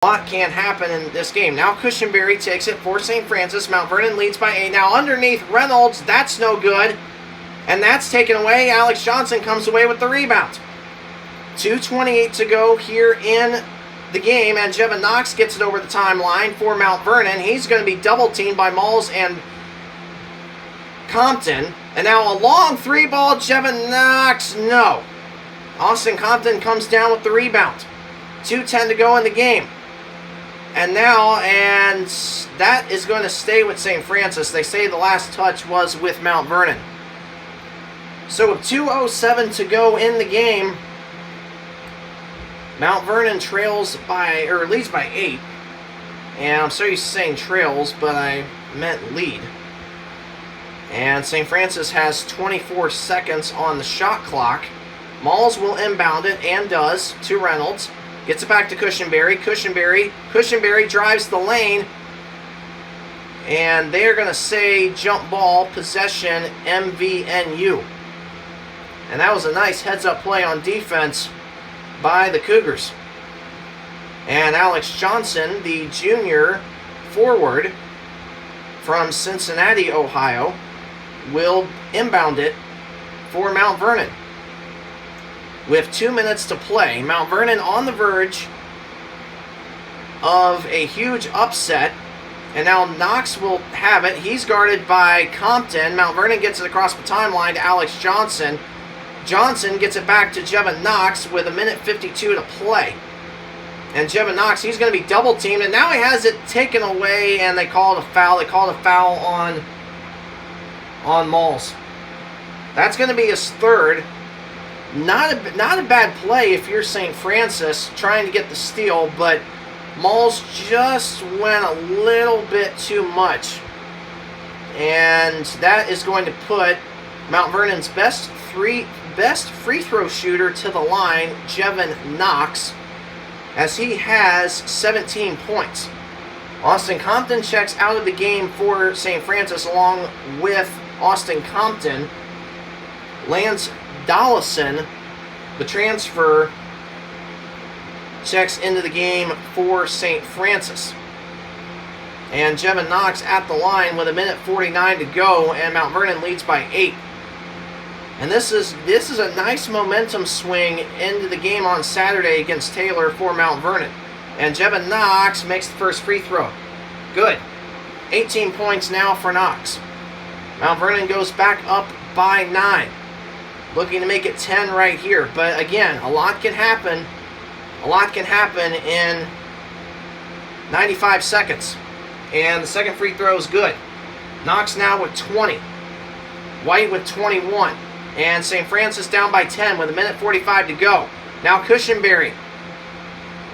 A lot can't happen in this game. Now Cushenberry takes it for St. Francis. Mount Vernon leads by 8. Now underneath Reynolds, that's no good. And that's taken away. Alex Johnson comes away with the rebound. 2:28 to go here in the game, and Jevin Knox gets it over the timeline for Mount Vernon. He's going to be double-teamed by Malls and Compton. And now a long three-ball, Jevin Knox, no. Austin Compton comes down with the rebound. 2:10 to go in the game. And that is going to stay with St. Francis. They say the last touch was with Mount Vernon. So with 2:07 to go in the game, Mount Vernon leads by 8. And I'm so used to saying trails, but I meant lead. And St. Francis has 24 seconds on the shot clock. Malls will inbound it, and does, to Reynolds. Gets it back to Cushenberry. Cushenberry drives the lane. And they're going to say jump ball, possession, MVNU. And that was a nice heads-up play on defense by the Cougars. And Alex Johnson, the junior forward from Cincinnati, Ohio, will inbound it for Mount Vernon. With 2 minutes to play, Mount Vernon on the verge of a huge upset. And now Knox will have it. He's guarded by Compton. Mount Vernon gets it across the timeline to Alex Johnson. Johnson gets it back to Jevin Knox with 1:52 to play. And Jevin Knox, he's going to be double-teamed. And now he has it taken away, and they called a foul. They called a foul on Malls. That's going to be his third. Not a bad play if you're St. Francis trying to get the steal, but Malls just went a little bit too much. And that is going to put Mount Vernon's best free throw shooter to the line, Jevin Knox, as he has 17 points. Austin Compton checks out of the game for St. Francis along with Austin Compton. Lance Dollison, the transfer, checks into the game for St. Francis. And Jevin Knox at the line with 1:49 to go, and Mount Vernon leads by 8. And this is a nice momentum swing into the game on Saturday against Taylor for Mount Vernon. And Jevin Knox makes the first free throw. Good. 18 points now for Knox. Mount Vernon goes back up by 9. Looking to make it 10 right here. But again, a lot can happen. A lot can happen in 95 seconds. And the second free throw is good. Knox now with 20. White with 21. And St. Francis down by 10 with 1:45 to go. Now Cushenberry.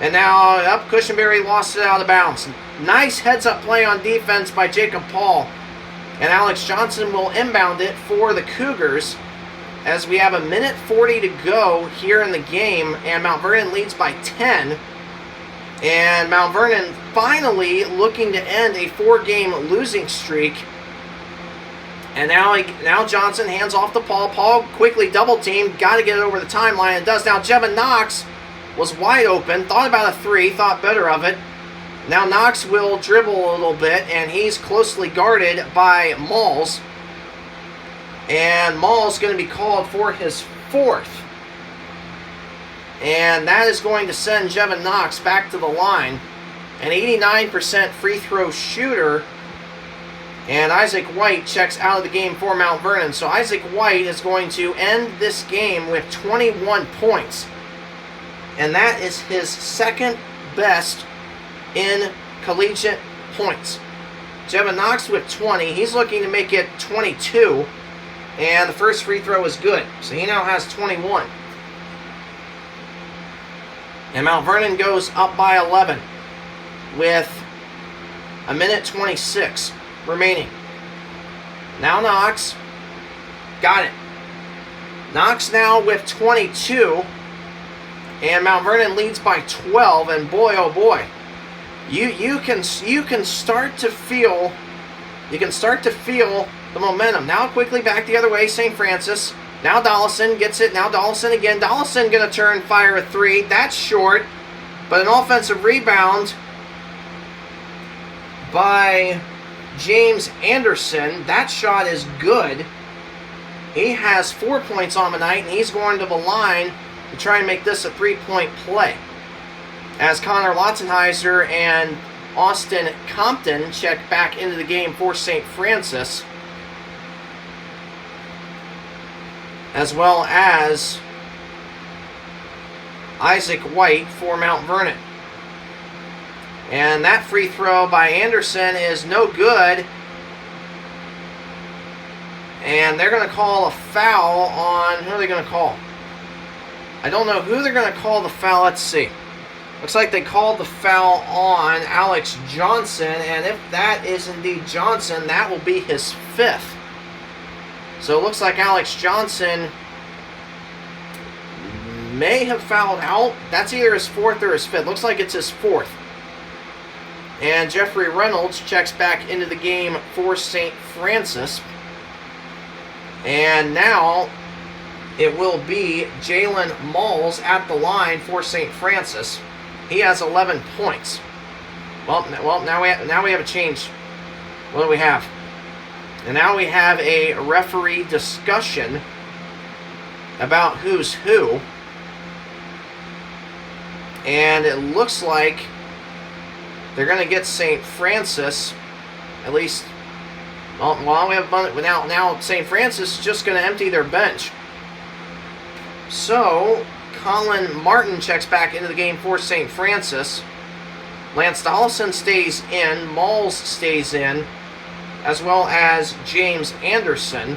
And now Cushenberry lost it out of bounds. Nice heads-up play on defense by Jacob Paul. And Alex Johnson will inbound it for the Cougars as we have 1:40 to go here in the game. And Mount Vernon leads by 10. And Mount Vernon finally looking to end a 4-game losing streak. And now Johnson hands off to Paul. Paul quickly double-teamed. Got to get it over the timeline. And does. Now Jevin Knox was wide open. Thought about a 3. Thought better of it. Now Knox will dribble a little bit. And he's closely guarded by Malls. And Malls going to be called for his 4th. And that is going to send Jevin Knox back to the line. An 89% free throw shooter. And Isaac White checks out of the game for Mount Vernon. So Isaac White is going to end this game with 21 points. And that is his second best in collegiate points. Jevin Knox with 20. He's looking to make it 22. And the first free throw is good. So he now has 21. And Mount Vernon goes up by 11 with 1:26 remaining. Now Knox. Got it. Knox now with 22. And Mount Vernon leads by 12. And boy, oh boy. You can start to feel the momentum. Now quickly back the other way, St. Francis. Now Dollison gets it. Now Dollison again. Dollison going to fire a 3. That's short. But an offensive rebound by James Anderson. That shot is good. He has 4 points on the night, and he's going to the line to try and make this a 3-point play. As Connor Lotzenheiser and Austin Compton check back into the game for St. Francis, as well as Isaac White for Mount Vernon. And that free throw by Anderson is no good. And they're going to call a foul on... Who are they going to call? I don't know who they're going to call the foul. Let's see. Looks like they called the foul on Alex Johnson. And if that is indeed Johnson, that will be his 5th. So it looks like Alex Johnson may have fouled out. That's either his 4th or his 5th. Looks like it's his 4th. And Jeffrey Reynolds checks back into the game for St. Francis. And now it will be Jalen Malls at the line for St. Francis. He has 11 points. Well, now we have a change. What do we have? And now we have a referee discussion about who's who. And it looks like they're going to get St. Francis, at least. Well, we have now St. Francis is just going to empty their bench. So Colin Martin checks back into the game for St. Francis. Lance Dollison stays in. Malls stays in, as well as James Anderson.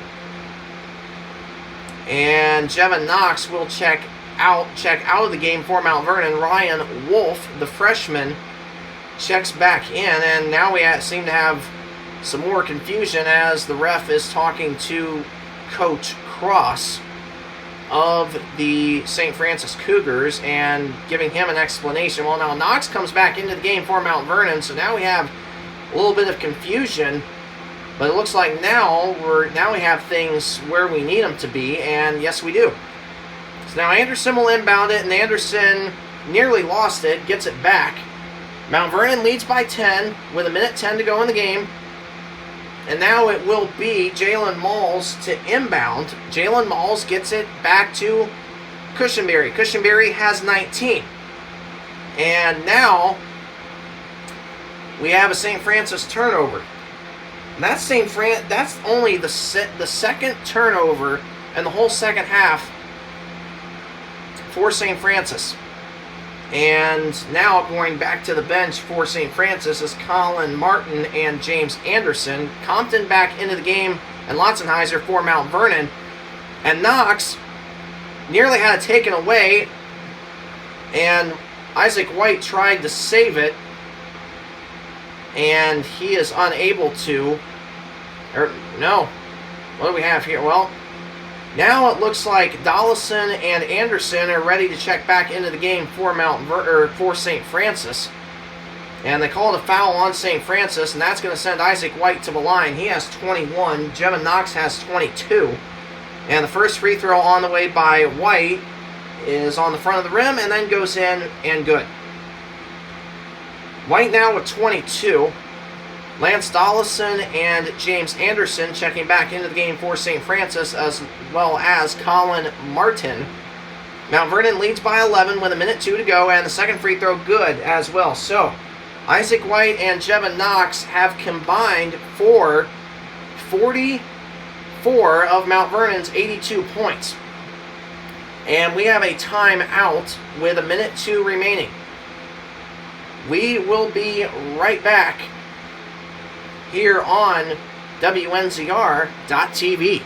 And Jevin Knox will check out of the game for Mount Vernon. Ryan Wolf, the freshman, checks back in, and now we seem to have some more confusion as the ref is talking to Coach Cross of the St. Francis Cougars and giving him an explanation. Well, now Knox comes back into the game for Mount Vernon, so now we have a little bit of confusion, but it looks like now we have things where we need them to be, and yes, we do. So now Anderson will inbound it, and Anderson nearly lost it, gets it back. Mount Vernon leads by 10 with 1:10 to go in the game. And now it will be Jalen Malls to inbound. Jalen Malls gets it back to Cushenberry. Cushenberry has 19. And now we have a St. Francis turnover. And that's only the second turnover in the whole second half for St. Francis. And now going back to the bench for St. Francis is Colin Martin and James Anderson. Compton back into the game, and Lotzenheiser for Mount Vernon. And Knox nearly had it taken away, and Isaac White tried to save it, and he is unable to. No. What do we have here? Well, now it looks like Dollison and Anderson are ready to check back into the game for for St. Francis. And they called a foul on St. Francis, and that's going to send Isaac White to the line. He has 21. Jevin Knox has 22. And the first free throw on the way by White is on the front of the rim and then goes in and good. White now with 22. Lance Dollison and James Anderson checking back into the game for St. Francis, as well as Colin Martin. Mount Vernon leads by 11 with 1:02 to go, and the second free throw good as well. So Isaac White and Jevin Knox have combined for 44 of Mount Vernon's 82 points. And we have a timeout with 1:02 remaining. We will be right back here on WNZR.TV.